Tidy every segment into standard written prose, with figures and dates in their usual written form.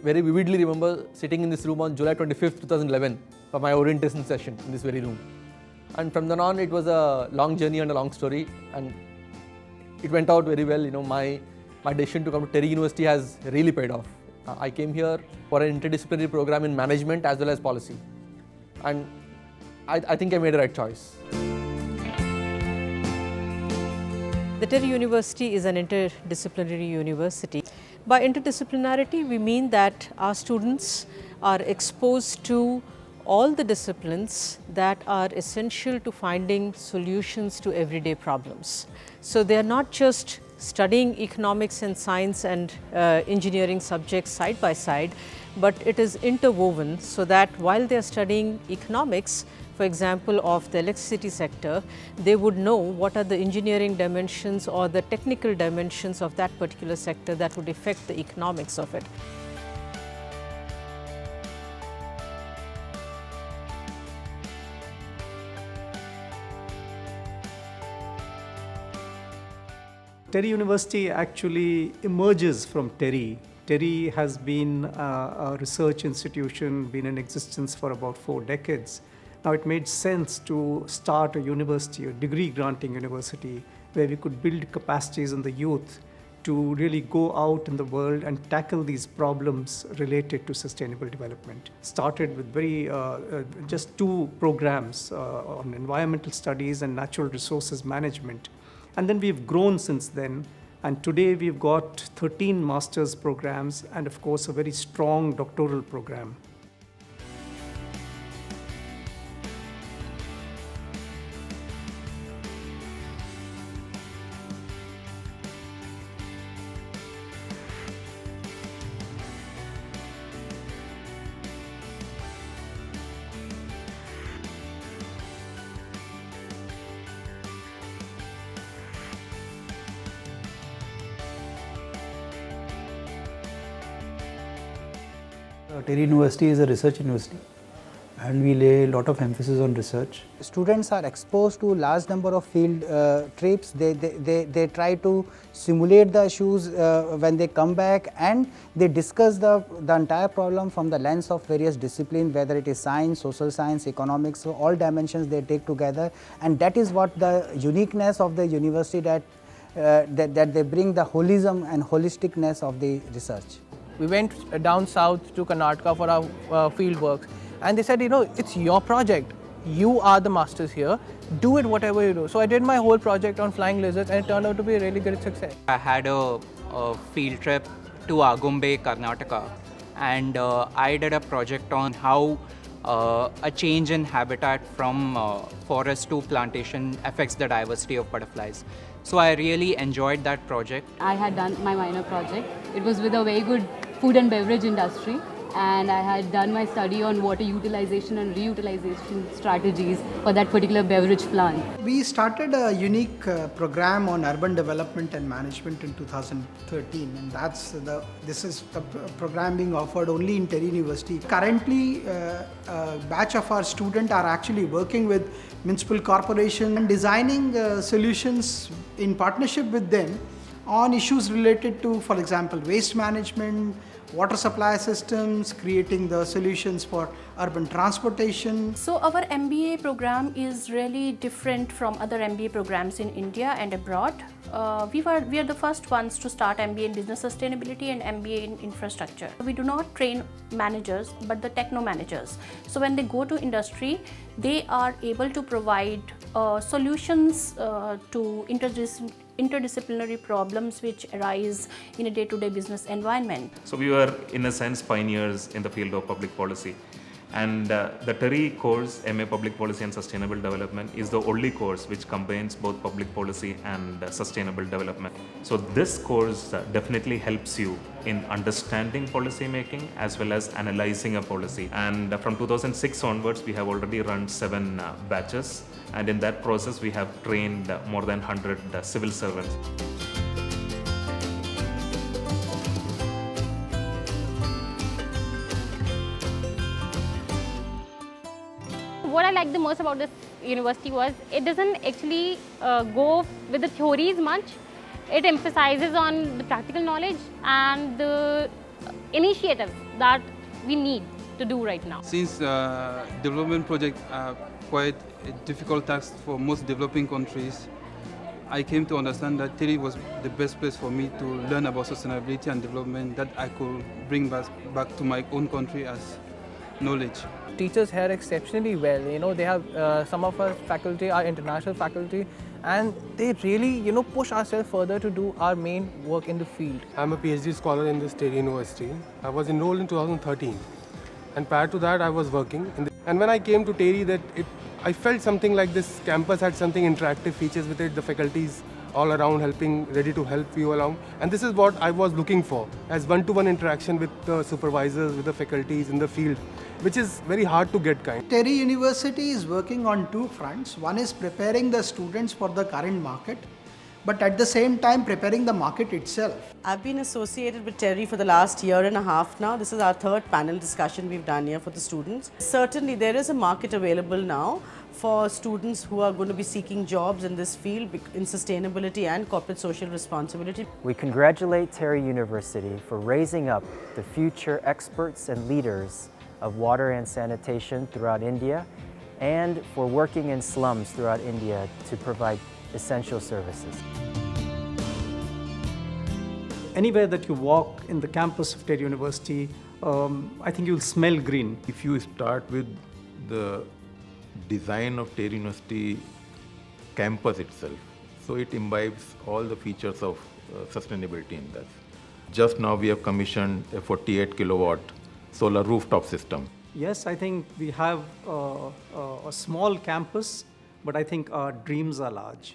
very vividly remember sitting in this room on July 25th, 2011 for my orientation session in this very room. And from then on, it was a long journey and a long story, and it went out very well. My decision to come to Teri University has really paid off. I came here for an interdisciplinary program in management as well as policy, and I think I made the right choice. The Teri University is an interdisciplinary university. By interdisciplinarity, we mean that our students are exposed to all the disciplines that are essential to finding solutions to everyday problems. So they are not just studying economics and science and engineering subjects side by side, but it is interwoven so that while they are studying economics, for example, of the electricity sector, they would know what are the engineering dimensions or the technical dimensions of that particular sector that would affect the economics of it. Teri University actually emerges from Teri. Teri has been a research institution, been in existence for about 4 decades. Now it made sense to start a university, a degree granting university, where we could build capacities in the youth to really go out in the world and tackle these problems related to sustainable development. Started with just 2 programs on environmental studies and natural resources management. And then we've grown since then. And today we've got 13 master's programs and of course a very strong doctoral program. Teri University is a research university and we lay a lot of emphasis on research. Students are exposed to large number of field trips. They try to simulate the issues when they come back, and they discuss the entire problem from the lens of various disciplines, whether it is science, social science, economics, so all dimensions they take together, and that is what the uniqueness of the university that they bring the holism and holisticness of the research. We went down south to Karnataka for our field works, and they said, it's your project. You are the masters here. Do it whatever you do. So I did my whole project on flying lizards, and it turned out to be a really great success. I had a field trip to Agumbe, Karnataka, and I did a project on how a change in habitat from forest to plantation affects the diversity of butterflies. So I really enjoyed that project. I had done my minor project. It was with a very good food and beverage industry, and I had done my study on water utilization and reutilization strategies for that particular beverage plant. We started a unique program on urban development and management in 2013, and this is the program being offered only in Teri University. Currently, a batch of our students are actually working with municipal corporation and designing solutions in partnership with them on issues related to, for example, waste management, water supply systems, creating the solutions for urban transportation. So our MBA program is really different from other MBA programs in India and abroad. We are the first ones to start MBA in business sustainability and MBA in infrastructure. We do not train managers, but the techno managers. So when they go to industry, they are able to provide solutions to interdisciplinary problems which arise in a day-to-day business environment. So we were, in a sense, pioneers in the field of public policy. And the Teri course, MA Public Policy and Sustainable Development, is the only course which combines both public policy and sustainable development. So this course definitely helps you in understanding policy making as well as analyzing a policy. And from 2006 onwards, we have already run 7 batches. And in that process, we have trained more than 100 civil servants. What I liked the most about this university was it doesn't actually go with the theories much. It emphasizes on the practical knowledge and the initiatives that we need to do right now. Since development projects are quite a difficult task for most developing countries, I came to understand that Teri was the best place for me to learn about sustainability and development that I could bring back to my own country as knowledge. Teachers here exceptionally well. They have some of our faculty are international faculty, and they really push ourselves further to do our main work in the field. I'm a PhD scholar in this Teri University. I was enrolled in 2013, and prior to that I was working. And when I came to Teri, I felt something like this campus had something interactive features with it. The faculties all around ready to help you along. And this is what I was looking for, as one-to-one interaction with the supervisors, with the faculties in the field, which is very hard to get kind. Teri University is working on two fronts. One is preparing the students for the current market, but at the same time preparing the market itself. I've been associated with Teri for the last year and a half now. This is our third panel discussion we've done here for the students. Certainly there is a market available now for students who are going to be seeking jobs in this field in sustainability and corporate social responsibility. We congratulate Teri University for raising up the future experts and leaders of water and sanitation throughout India, and for working in slums throughout India to provide essential services. Anywhere that you walk in the campus of Teri University, I think you'll smell green. If you start with the design of Teri University campus itself, so it imbibes all the features of sustainability in that. Just now we have commissioned a 48 kilowatt solar rooftop system. Yes, I think we have a small campus, but I think our dreams are large.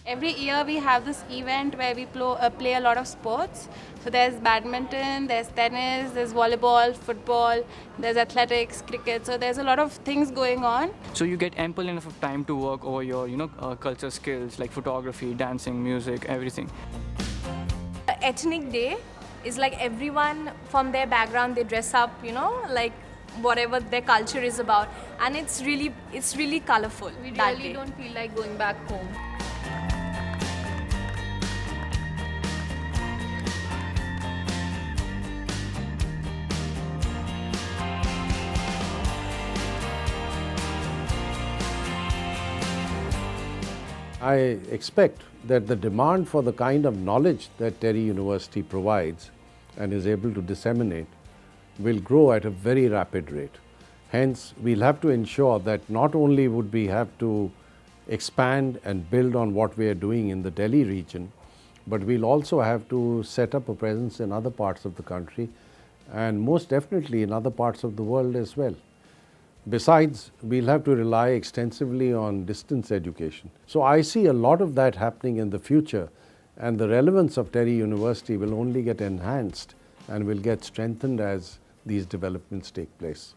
Every year we have this event where we play a lot of sports. So there's badminton, there's tennis, there's volleyball, football, there's athletics, cricket. So there's a lot of things going on. So you get ample enough of time to work over your, culture skills like photography, dancing, music, everything. Ethnic day is like everyone from their background, they dress up, like whatever their culture is about, and it's really colorful. We really don't feel like going back home. I expect that the demand for the kind of knowledge that Teri University provides and is able to disseminate will grow at a very rapid rate. Hence, we'll have to ensure that not only would we have to expand and build on what we are doing in the Delhi region, but we'll also have to set up a presence in other parts of the country and most definitely in other parts of the world as well. Besides, we'll have to rely extensively on distance education. So I see a lot of that happening in the future, and the relevance of Teri University will only get enhanced and will get strengthened as these developments take place.